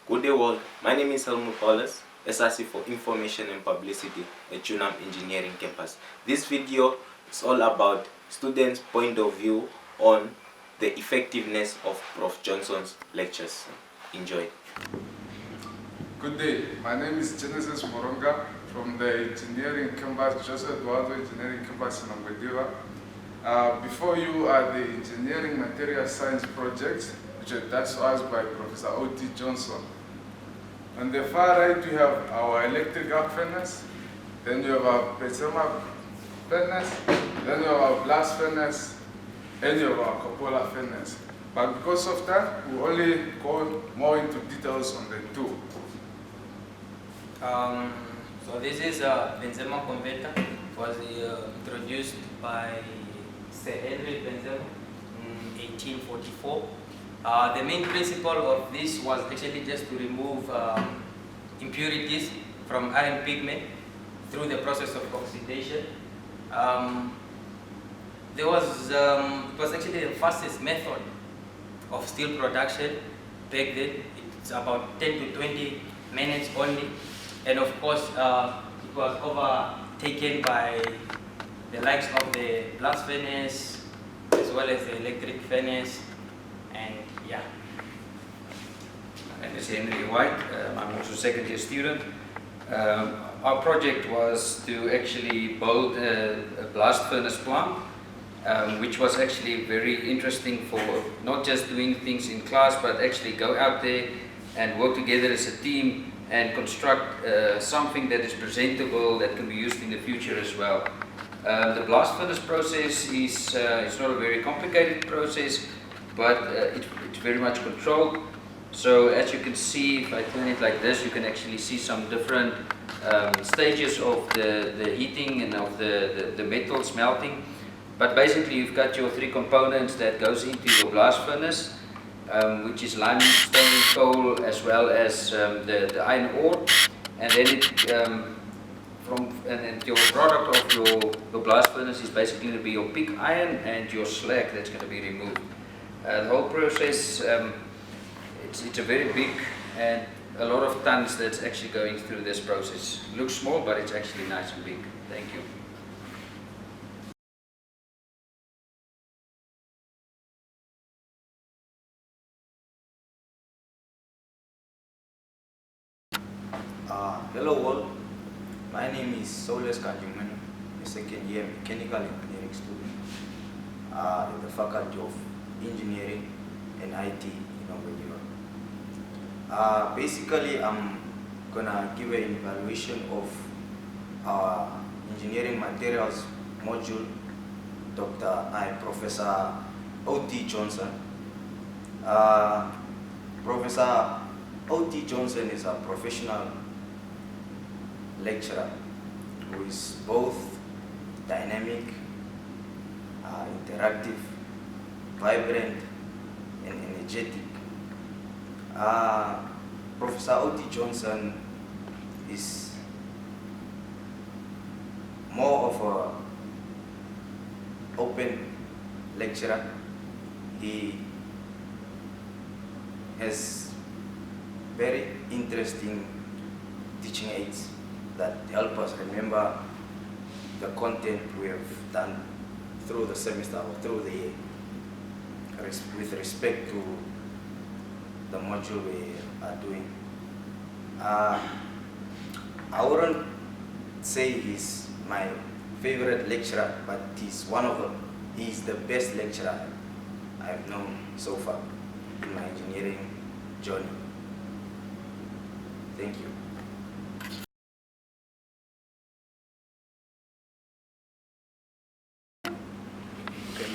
Good day world, my name is Helmut Paulus, SRC for Information and Publicity at UNAM Engineering Campus. This video is all about students' point of view on the effectiveness of Prof Johnson's lectures. Enjoy. Good day, my name is Genesis Moronga from the Engineering Campus, Joseph Eduardo Engineering Campus in Namibia. Before you are the Engineering Material Science Project, which is that's us by Professor O.T Johnson. On the far right, we have our electric arc furnace, then you have our plasma furnace, then you have our blast furnace, and you have our cupola furnace. But because of that, we only go more into details on the two. So this is a Benzema converter. It was introduced by Sir Henry Benzema in 1844. The main principle of this was actually just to remove impurities from iron pigment through the process of oxidation. It was actually the fastest method of steel production back then. It's about 10 to 20 minutes only. And of course, it was overtaken by the likes of the blast furnace as well as the electric furnace. And yeah. My name is Henry White. I'm also a second year student. Our project was to actually build a blast furnace plant, which was actually very interesting for not just doing things in class, but actually go out there and work together as a team and construct something that is presentable, that can be used in the future as well. The blast furnace process is not a very complicated process, but it's very much controlled. So as you can see, if I turn it like this, you can actually see some different stages of the heating and of the metals melting. But basically you've got your three components that goes into your blast furnace, which is limestone, coal, as well as the iron ore. And then and your product of your blast furnace is basically going to be your pig iron and your slag that's going to be removed. The whole process, it's a very big and a lot of tons that's actually going through this process. It looks small, but it's actually nice and big. Thank you. Hello world, my name is Soles Kanjumani, a second year mechanical engineering student in the Faculty of Engineering and IT in Namibia. Basically, I'm gonna give an evaluation of our engineering materials module, Professor O.T Johnson. Professor O.T Johnson is a professional lecturer who is both dynamic, interactive, vibrant, and energetic. Professor O.T Johnson is more of an open lecturer. He has very interesting teaching aids that help us remember the content we have done through the semester or through the year with respect to the module we are doing. I wouldn't say he's my favorite lecturer, but he's one of them. He's the best lecturer I've known so far in my engineering journey. Thank you. Okay,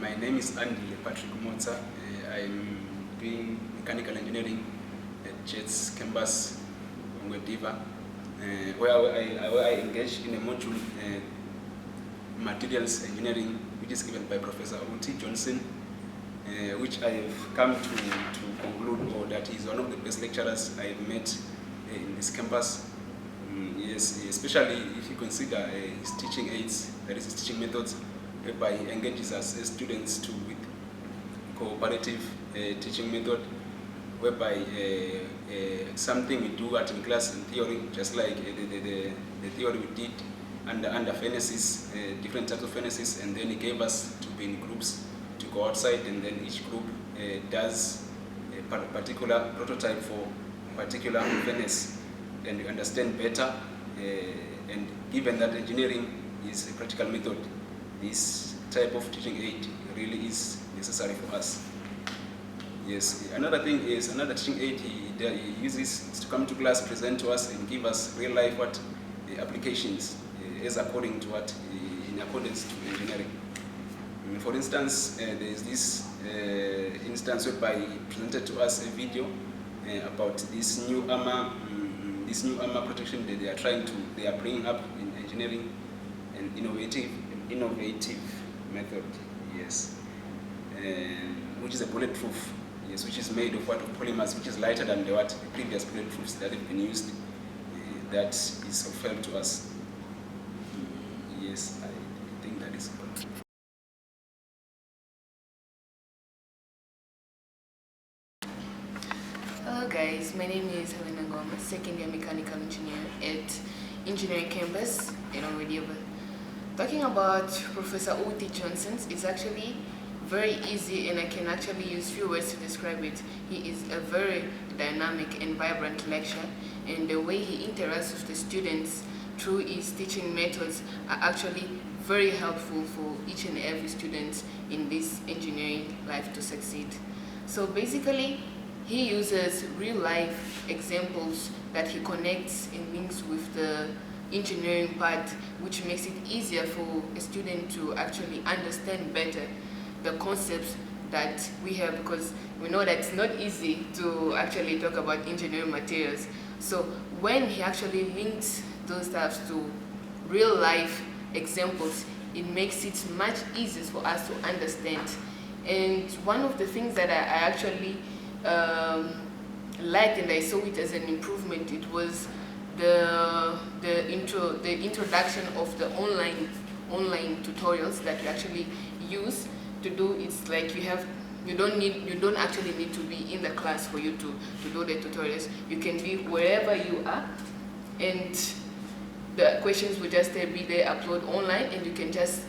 my name is Andy Patrick Motza. I'm doing mechanical engineering at JETS campus in Diva, where I engage in a module materials engineering, which is given by Professor O.T Johnson, which I've come to conclude, or that he's one of the best lecturers I've met in this campus. Yes, especially if you consider his teaching aids, that is his teaching methods, whereby he engages us as students with cooperative teaching method, whereby something we do at in class in theory, just like the theory we did under furnaces, different types of furnaces, and then he gave us to be in groups to go outside, and then each group does a particular prototype for a particular furnace, and you understand better. And given that engineering is a practical method, this type of teaching aid really is necessary for us. Yes, another thing is, another teaching aid he uses is to come to class, present to us, and give us real life applications as according to in accordance to engineering. For instance, there is this instance whereby he presented to us a video about this new armor protection that they are bringing up in engineering, an innovative method, yes, which is a bulletproof, yes, which is made of polymers, which is lighter than the previous bulletproofs that have been used. That is of help to us. Yes, I think that is good. Hello guys, my name is Helena Gomez, second year mechanical engineer at Engineering Campus in Namibia. Talking about Professor O.T Johnson is actually very easy, and I can actually use few words to describe it. He is a very dynamic and vibrant lecturer, and the way he interacts with the students through his teaching methods are actually very helpful for each and every student in this engineering life to succeed. So basically, he uses real-life examples that he connects and links with the engineering part, which makes it easier for a student to actually understand better the concepts that we have, because we know that it's not easy to actually talk about engineering materials. So when he actually links those stuff to real-life examples, it makes it much easier for us to understand. And one of the things that I actually liked, and I saw it as an improvement, it was the introduction of the online tutorials that you actually use to do. It's like you don't actually need to be in the class for you to do the tutorials. You can be wherever you are, and the questions will just be there, upload online, and you can just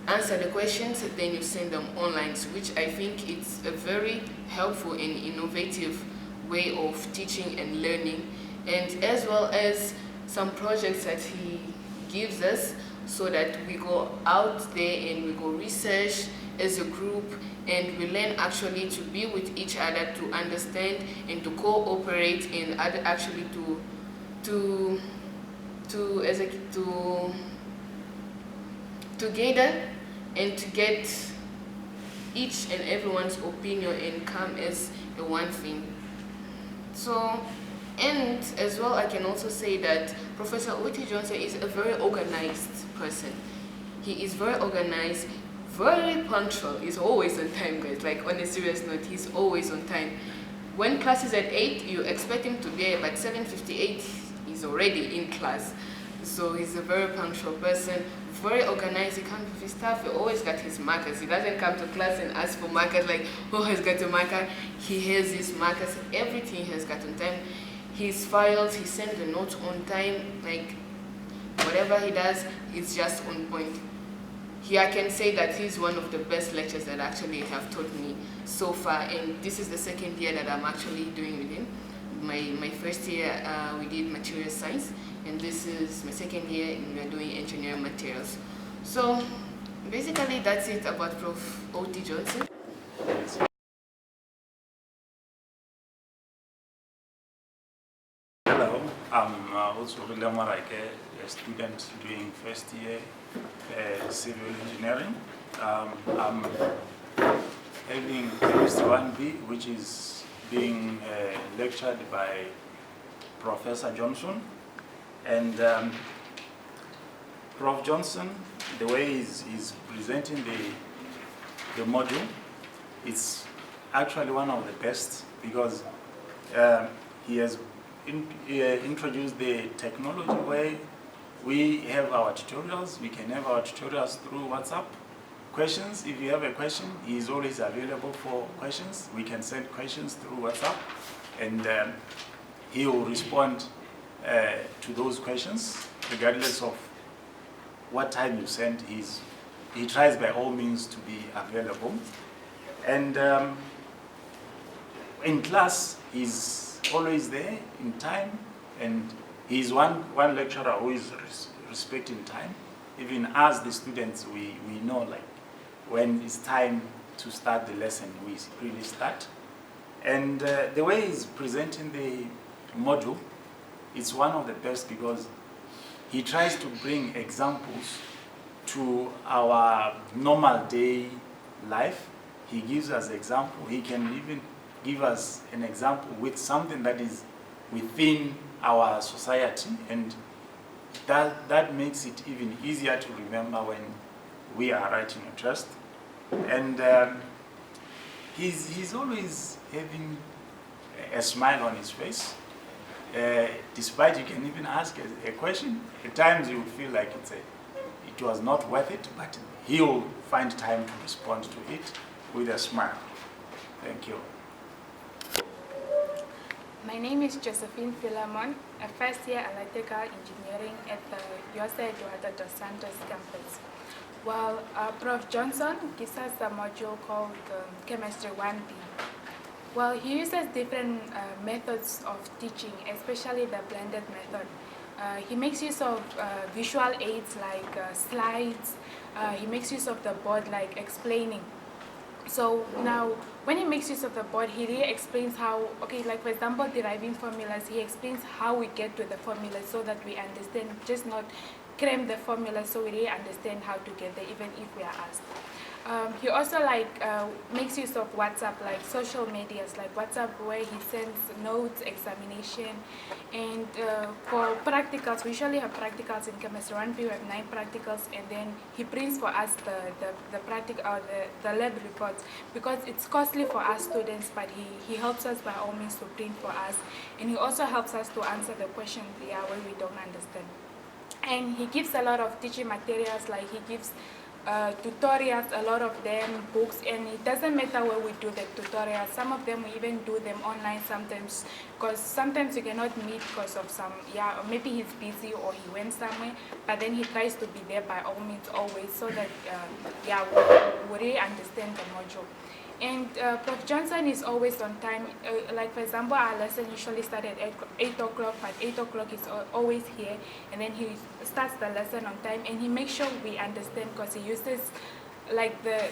answer the questions, then you send them online, which I think it's a very helpful and innovative way of teaching and learning, and as well as some projects that he gives us so that we go out there and we go research as a group, and we learn actually to be with each other, to understand and to cooperate, and actually together and to get each and everyone's opinion and come as a one thing. So, and as well, I can also say that Professor O.T Johnson is a very organized person. He is very organized, very punctual. He's always on time, guys. Like, on a serious note, he's always on time. When class is at 8, you expect him to be there, but 7:58, he's already in class. So he's a very punctual person, very organized. He comes with his stuff. He always got his markers. He doesn't come to class and ask for markers like, who has got a marker? He has his markers. Everything he has got on time. His files, he sends the notes on time. Like, whatever he does, it's just on point. I can say that he's one of the best lecturers that actually have taught me so far, and this is the second year that I'm actually doing with him. My first year we did material science, and this is my second year and we're doing engineering materials. So basically that's it about Prof. O.T Johnson. Hello, I'm also William Maraike, a student doing first year civil engineering. I'm having chemistry 1B, which is being lectured by Professor Johnson. And Prof. Johnson, the way he's presenting the module, it's actually one of the best, because he has introduced the technology where we have our tutorials. We can have our tutorials through WhatsApp, questions. If you have a question, he is always available for questions. We can send questions through WhatsApp, and he will respond to those questions regardless of what time you send. He tries by all means to be available. And in class, he's always there in time, and he's one lecturer who is respecting time. Even as the students, we know like when it's time to start the lesson, we really start. And the way he's presenting the module, it's one of the best because he tries to bring examples to our normal day life. He gives us example. He can even give us an example with something that is within our society, and that makes it even easier to remember when we are writing a test. And he's always having a smile on his face. Despite you can even ask a question, at times you feel like it was not worth it, but he'll find time to respond to it with a smile. Thank you. My name is Josephine Philemon, a first-year electrical engineering at the University of Santos campus. Well, Prof. Johnson gives us a module called Chemistry 1B. Well, he uses different methods of teaching, especially the blended method. He makes use of visual aids like slides. He makes use of the board like explaining. So now, when he makes use of the board, he really explains how, okay, like for example, deriving formulas, he explains how we get to the formula so that we understand, just not cram the formula, so we really understand how to get there, even if we are asked. He also makes use of WhatsApp, like social medias, like WhatsApp, where he sends notes, examination, and for practicals, we usually have practicals in chemistry 1B. We have 9 practicals, and then he prints for us the practical or the lab reports, because it's costly for us students, but he helps us by all means to print for us, and he also helps us to answer the questions where we don't understand. And he gives a lot of teaching materials, like he gives tutorials, a lot of them, books, and it doesn't matter where we do the tutorials. Some of them we even do them online sometimes, because sometimes we cannot meet because of some, or maybe he's busy or he went somewhere, but then he tries to be there by all means always, so that we really understand the module. And Prof. Johnson is always on time. Like for example, our lesson usually started at 8 o'clock, but 8 o'clock is always here. And then he starts the lesson on time, and he makes sure we understand, because he uses like the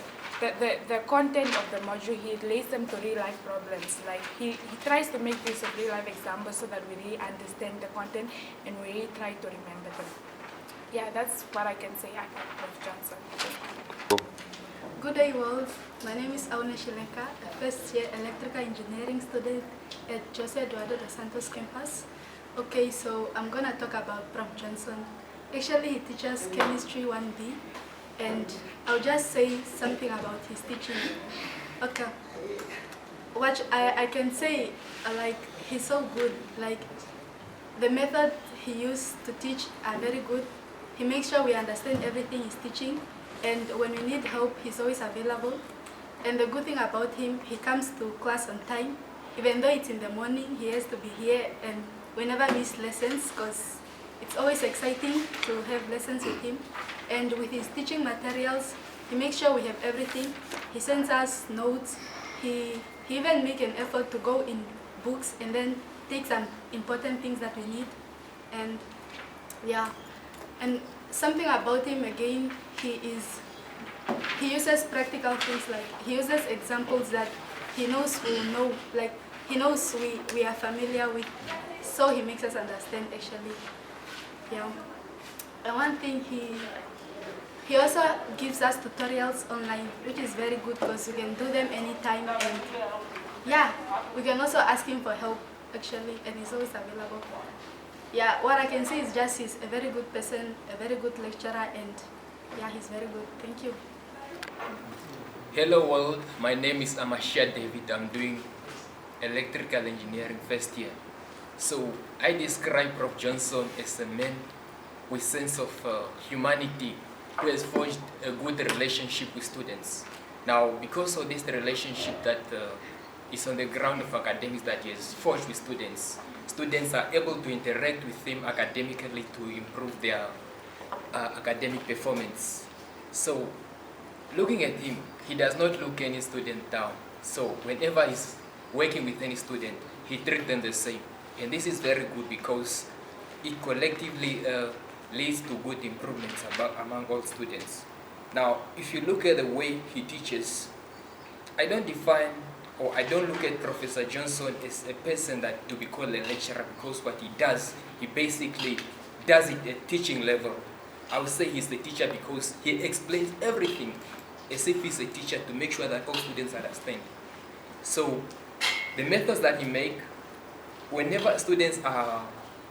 content of the module. He relates them to real life problems. Like he tries to make use of real life examples so that we really understand the content and we really try to remember them. Yeah, that's what I can say about Prof. Johnson. Good day, world. My name is Auna Shilenka, a first-year electrical engineering student at Jose Eduardo dos Santos campus. Okay, so I'm gonna talk about Prof. Johnson. Actually, he teaches chemistry 1B, and I'll just say something about his teaching. Okay, what I can say, like, he's so good. Like, the method he used to teach are very good. He makes sure we understand everything he's teaching, and when we need help, he's always available. And the good thing about him, he comes to class on time. Even though it's in the morning, he has to be here, and we never miss lessons, because it's always exciting to have lessons with him. And with his teaching materials, he makes sure we have everything. He sends us notes. He even makes an effort to go in books and then take some important things that we need. And yeah, and something about him again, he uses practical things, like he uses examples that he knows we know, like he knows we are familiar with, so he makes us understand actually. Yeah. And one thing, he also gives us tutorials online, which is very good because we can do them anytime, and yeah, we can also ask him for help actually, and he's always available. Yeah, what I can say is just he's a very good person, a very good lecturer, and yeah, he's very good. Thank you. Hello world, my name is Amashia David. I'm doing electrical engineering first year. So I describe Prof. Johnson as a man with sense of humanity. who has forged a good relationship with students. Now, because of this relationship that is on the ground of academics that he has forged with students, students are able to interact with him academically to improve their academic performance. So, looking at him, he does not look any student down. So, whenever he's working with any student, he treats them the same. And this is very good because it collectively leads to good improvements among all students. Now, if you look at the way he teaches, I don't look at Professor Johnson as a person that to be called a lecturer, because what he does, he basically does it at teaching level. I would say he's the teacher because he explains everything as if he's a teacher to make sure that all students understand. So the methods that he makes, whenever students are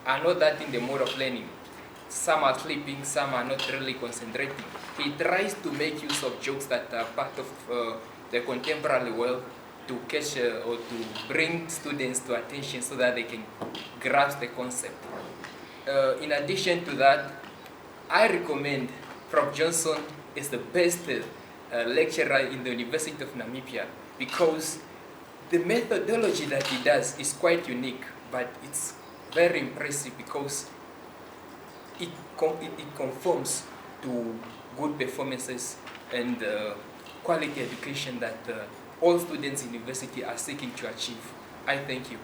not that in the mode of learning, some are sleeping, some are not really concentrating, he tries to make use of jokes that are part of the contemporary world to catch or to bring students to attention so that they can grasp the concept. In addition to that, I recommend Prof. Johnson is the best lecturer in the University of Namibia because the methodology that he does is quite unique, but it's very impressive because it conforms to good performances and quality education that all students in university are seeking to achieve. I thank you.